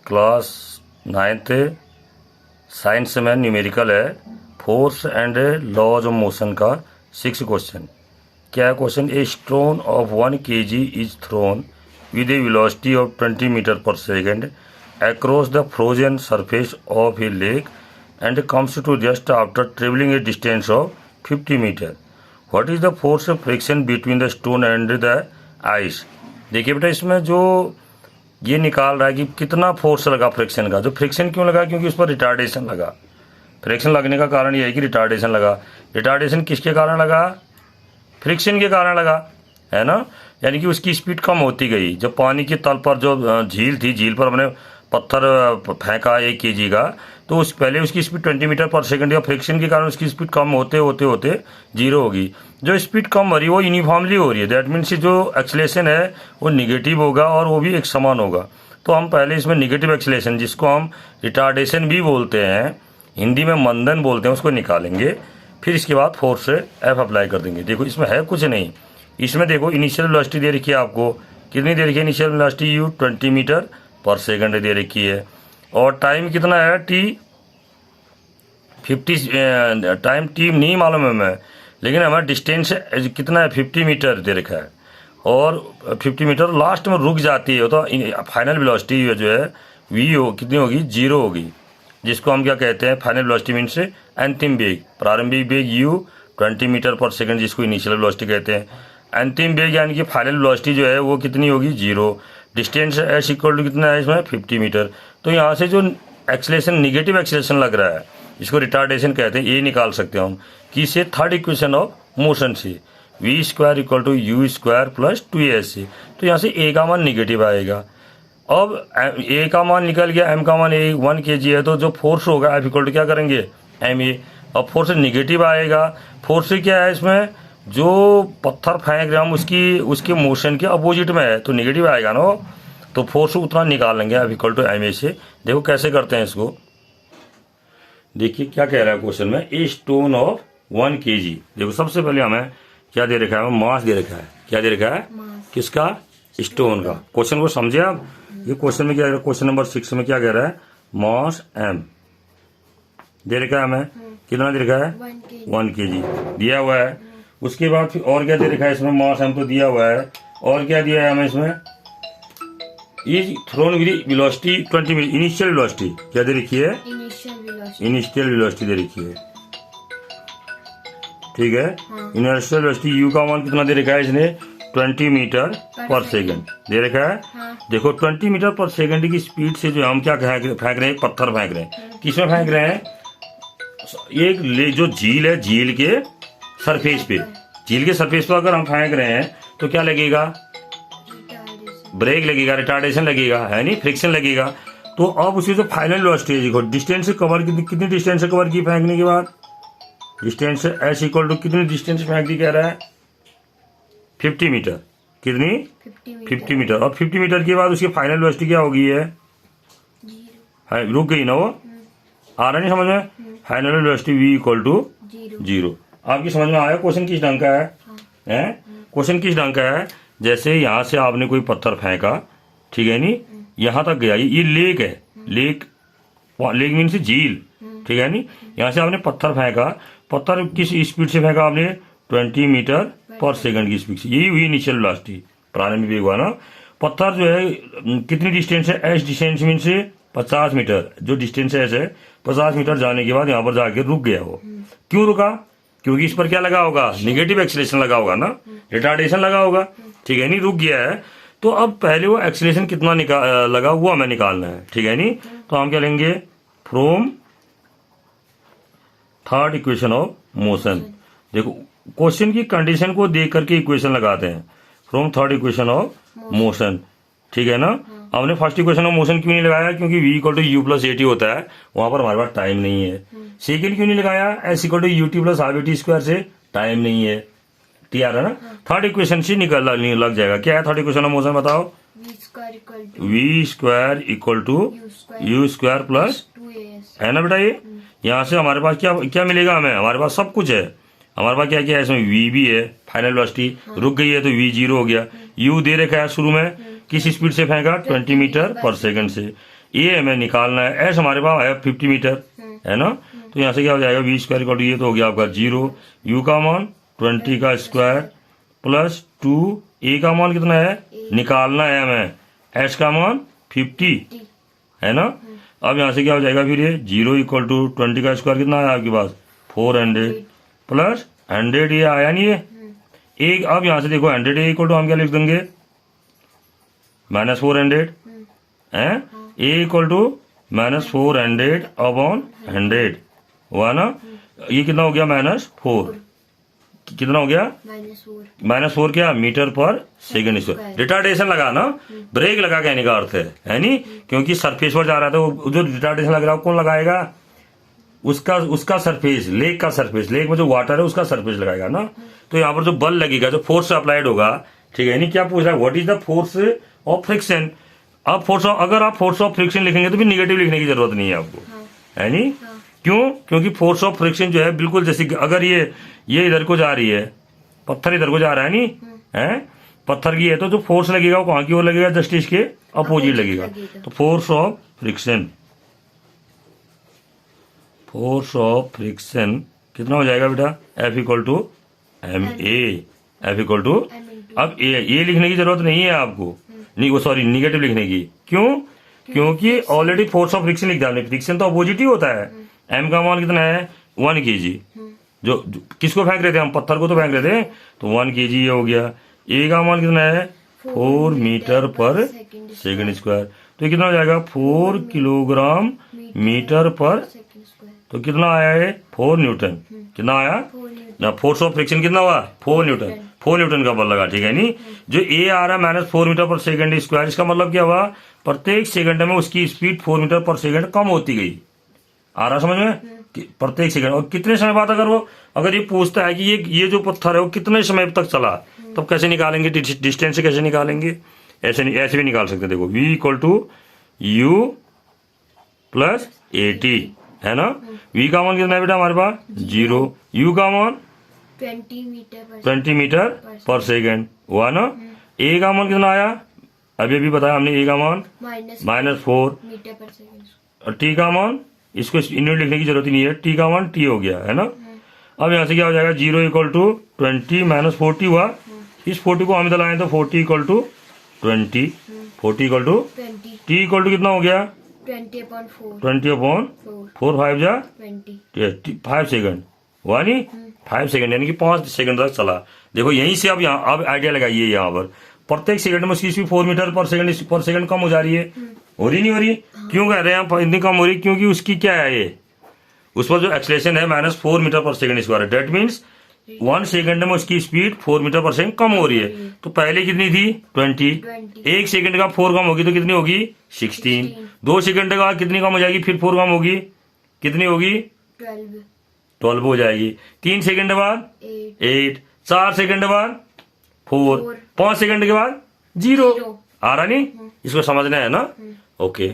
Class 9th science में numerical है, force and laws of motion का 6 क्वेश्चन। क्या है question? A stone of 1 kg is thrown with a velocity of 20 metre per second across the frozen surface of a lake and comes to rest after traveling a distance of 50 meter. What is the force of friction between the stone and the ice? देखिए बेटा, इसमें जो ये निकाल रहा है कि कितना फोर्स लगा फ्रिक्शन का। जो फ्रिक्शन क्यों लगा? क्योंकि उस पर रिटार्डेशन लगा। फ्रिक्शन लगने का कारण ये है कि रिटार्डेशन लगा। रिटार्डेशन किसके कारण लगा? फ्रिक्शन के कारण लगा, है ना। यानी कि उसकी स्पीड कम होती गई। जब पानी के तल पर जो झील थी, झील पर हमने पत्थर फेंका 1 kg का, तो उस पहले उसकी स्पीड 20 मीटर पर सेकंड या फ्रिक्शन के कारण उसकी स्पीड कम होते होते होते जीरो होगी। जो स्पीड कम हो रही है वो यूनिफॉर्मली हो रही है। दैट मीन्स जो एक्सेलेरेशन है वो निगेटिव होगा और वो भी एक समान होगा। तो हम पहले इसमें निगेटिव एक्सेलेरेशन, जिसको हम रिटार्डेशन भी बोलते हैं, हिंदी में मंदन बोलते हैं, उसको निकालेंगे। फिर इसके बाद फोर्स से एफ अप्लाई कर देंगे। देखो इसमें है कुछ नहीं। इसमें देखो इनिशियल वेलोसिटी दे रखी है आपको। कितनी दे रखी है इनिशियल वेलोसिटी? यू 20 मीटर पर सेकंड दे रखी है। और टाइम कितना है? टी 50। टाइम टी नहीं मालूम है हमें, लेकिन हमारा डिस्टेंस कितना है? 50 मीटर दे रखा है। और 50 मीटर लास्ट में रुक जाती है, तो फाइनल वेलोसिटी जो है वी हो कितनी होगी? 0 होगी। जिसको हम क्या कहते हैं? फाइनल वेलोसिटी मीन्स अंतिम वेग। प्रारंभिक वेग यू 20 मीटर पर सेकंड, जिसको इनिशियल वेलोसिटी कहते हैं। अंतिम वेग यानी कि फाइनल वेलोसिटी जो है वो कितनी होगी? 0। डिस्टेंस एस इक्वल टू कितना है इसमें? 50 मीटर। तो यहाँ से जो एक्सेलेरेशन, निगेटिव एक्सेलेरेशन लग रहा है, इसको रिटार्डेशन कहते हैं, ये निकाल सकते हैं हम कि से थर्ड इक्वेशन ऑफ मोशन से v square equal to u square plus 2as से। तो यहाँ से ए का मान निगेटिव आएगा। अब ए का मान निकल गया, एम का मान 1 kg है, तो जो फोर्स होगा एफ इक्वल टू क्या करेंगे? M a. अब फोर्स निगेटिव आएगा। फोर्स क्या है इसमें? जो पत्थर फेंक रहे हम उसके मोशन के अपोजिट में है, तो निगेटिव आएगा ना। तो फोर्स उतना निकाल लेंगे f equal to m a से। देखो कैसे करते हैं इसको। देखिए क्या कह रहा है क्वेश्चन में, ए स्टोन ऑफ 1 kg। देखो सबसे पहले हमें क्या दे रखा है? मास दे रखा है। क्या दे रखा है? किसका? स्टोन का। क्वेश्चन को समझे आप? ये क्वेश्चन में क्या कह रहा है? क्वेश्चन नंबर 6 में क्या कह रहा है? मास एम दे रखा है हमें। कितना दे रखा है? 1 kg दिया हुआ है। उसके बाद फिर और क्या दे रखा है इसमें? मास एम तो दिया हुआ है। और क्या दिया है हमें इसमें? Is thrown with velocity 20 metre. Initial velocity क्या दे रखी है? इनिशियल वेलोसिटी दे रखी है। ठीक है। इनिशियल वेलोसिटी यू का मान कितना दे रखा है इसने? 20 मीटर पर सेकंड दे रखा है। देखो 20 मीटर पर सेकंड की स्पीड से जो हम क्या फेंक रहे हैं? पत्थर फेंक रहे हैं। किसमें फेंक रहे हैं? एक जो झील है, झील के सरफेस पे। झील के सरफेस पर अगर हम फेंक रहे हैं तो क्या लगेगा? ब्रेक लगेगा, रिटार्डेशन लगेगा, है नहीं, फ्रिक्शन लगेगा। तो अब उसकी जो फाइनल वेलोसिटी है, देखो डिस्टेंस से कवर कितनी डिस्टेंस से कवर की फेंकने के बाद? डिस्टेंस एस इक्वल टू कितनी डिस्टेंस फेंक दी कह रहा है? 50 मीटर। कितनी? 50 मीटर। और 50 मीटर के बाद उसकी फाइनल वेलोसिटी क्या होगी? है रुक गई ना वो। आ रहा नहीं समझ में? Final velocity v equal to 0। आपकी समझ में आया क्वेश्चन किस ढंग का है? क्वेश्चन किस ढंग का है? जैसे यहाँ से आपने कोई पत्थर फेंका, ठीक है नहीं, यहाँ तक गया। ये लेक है। लेक मीन्स झील, ठीक है नहीं। यहाँ से आपने पत्थर फेंका। पत्थर किस स्पीड से फेंका आपने? 20 मीटर पर सेकंड की स्पीड से। यही हुई इनिशियल वेलोसिटी, प्रारंभिक वेग हुआ ना। पत्थर जो है कितनी डिस्टेंस है? S distance means 50 metre. जो डिस्टेंस है 50 मीटर जाने के बाद यहाँ पर जाके रुक गया वो। क्यों रुका? क्योंकि इस पर क्या लगा होगा? निगेटिव एक्सेलेरेशन लगा होगा ना, रिटार्डेशन लगा होगा, ठीक है नहीं, रुक गया है। तो अब पहले वो एक्सेलेरेशन कितना लगा वो हमें निकालना है, ठीक है नहीं। तो हम क्या लेंगे? From third equation of motion. देखो क्वेश्चन की कंडीशन को देख करके इक्वेशन लगाते हैं। From third equation of motion, ठीक है ना। हमने फर्स्ट इक्वेशन ऑफ मोशन क्यों नहीं लगाया? क्योंकि v equal to u plus a t होता है, वहां पर हमारे पास टाइम नहीं है। सेकेंड क्यों नहीं लगाया? S equal to u t plus half t square से टाइम नहीं है। तैयार है ना। थर्ड इक्वेशन से निकल लग जाएगा। क्या है थर्ड इक्वेशन ऑफ मोशन बताओ? V square equal to u square plus, है ना बेटा। ये यहाँ से हमारे पास क्या क्या मिलेगा हमें? हमारे पास सब कुछ है। हमारे पास क्या क्या है इसमें? v भी है, फाइनल वेलोसिटी रुक गई है तो v 0 हो गया। u दे रखा है शुरू में, किस स्पीड से फेंका? 20 मीटर पर सेकंड से। ये हमें निकालना है। एस हमारे पास है 50 मीटर, है ना। तो यहाँ से क्या हो जाएगा, वी स्क्वायर इक्वल टू ये तो हो गया आपका 0, यू का मान 20 का स्क्वायर प्लस 2, ए का मान कितना है निकालना है हमें, एस का मान 50, है ना। अब यहाँ से क्या हो जाएगा फिर ये 0 इक्वल टू 20 का स्क्वायर कितना आया आपके पास 400 प्लस 100, ये आया नहीं है एक। अब यहाँ से देखो 100 इक्वल टू हम क्या लिख देंगे -400 है, ए इक्वल टू -400 अपॉन 100 हुआ ना। ये कितना हो गया -4, कितना हो गया -4 क्या मीटर पर सेकंड स्क्वायर। रिटार्डेशन लगा ना, ब्रेक लगा कहने का अर्थ है नहीं, क्योंकि सरफेस पर जा रहा था वो जो रिटार्डेशन लग रहा है कौन लगाएगा, उसका सरफेस, लेक का सरफेस, लेक में जो वाटर है उसका सरफेस लगाएगा ना। तो यहाँ पर जो बल लगेगा, जो फोर्स अप्लाइड होगा, ठीक है नहीं, क्या पूछ रहा है what is the force of friction. अब अगर आप फोर्स ऑफ फ्रिक्शन लिखेंगे तो भी निगेटिव लिखने की जरूरत नहीं है आपको, है नहीं। क्यों, क्योंकि फोर्स ऑफ फ्रिक्शन जो है बिल्कुल जैसे अगर ये इधर को जा रही है, पत्थर इधर को जा रहा है नहीं है, पत्थर की है तो जो फोर्स लगेगा वो कहाँ की ओर लगेगा, जस्ट इसके अपोजिट लगेगा। तो फोर्स ऑफ फ्रिक्शन कितना हो जाएगा बेटा, F equal to MA, F equal to. अब ये लिखने की जरूरत नहीं है आपको, नहीं वो सॉरी निगेटिव लिखने की। क्यों, क्योंकि ऑलरेडी फोर्स ऑफ फ्रिक्शन लिख दिया, फ्रिक्शन तो अपोजिट ही होता है। M का मान कितना है 1 kg, जो किसको फेंक रहे थे हम, पत्थर को तो फेंक रहे थे, तो 1 kg ये हो गया। A का मान कितना है 4 मीटर पर सेकंड स्क्वायर, तो ये कितना हो जाएगा 4 किलोग्राम मीटर पर, तो कितना आया है 4 न्यूटन, कितना आया ना, फोर्स ऑफ फ्रिक्शन कितना हुआ 4 न्यूटन, 4 न्यूटन का बल लगा, ठीक है नहीं। जो ए आ रहा है -4 मीटर पर सेकंड स्क्वायर, इसका मतलब क्या हुआ, प्रत्येक सेकंड में उसकी स्पीड 4 मीटर पर सेकंड कम होती गई। आ रहा समझ में, प्रत्येक सेकंड। और कितने समय बाद अगर ये पूछता है कि ये जो पत्थर है वो कितने समय तक चला, तब कैसे निकालेंगे, डिस्टेंस से कैसे निकालेंगे, ऐसे भी निकाल सकते हैं। देखो V equal to U plus AT, है ना। V का मान कितना है बेटा हमारे पास 0, U का मान 20 मीटर पर सेकेंड हुआ ना। A का मान कितना आया, अभी बताया हमने, A का मान -4 मीटर पर सेकंड, और T का मान, इसको यूनिट लिखने की जरूरत ही नहीं है, T का मान T हो गया, है ना। अब यहाँ से क्या हो जाएगा 0 इक्वल टू 20 -40 हुआ, इस 40 को हम इधर लाए तो 40 equal to 20, 40 equal to T equal to कितना हो गया 20 अपॉन 4, 5 जा 5 सेकंड हुआ नहीं, 5 सेकंड यानी कि 5 सेकंड तक चला। देखो यहीं से अब आइडिया लगाइए, यहाँ पर प्रत्येक सेकंड में उसकी स्पीड 4 मीटर पर सेकंड कम हो जा रही है, हो रही नहीं हो रही, क्यों कह रहे हैं इतनी कम हो रही, क्योंकि उसकी क्या है ये, उस पर जो एक्सलेशन है -4 मीटर पर सेकंड स्क्वायर है, डेट मीन्स 1 सेकंड में उसकी स्पीड 4 मीटर पर सेकंड कम हो रही है। तो पहले कितनी थी 20, 1 सेकंड का 4 कम होगी तो कितनी होगी 16, 2 सेकंड का कितनी कम हो जाएगी, फिर 4 कम होगी, कितनी होगी 12 हो जाएगी, 3 सेकंड बाद 8, 4 सेकंड बाद 4, 5 सेकंड के बाद 0। आ रहा नहीं, इसको समझना है ना, ओके।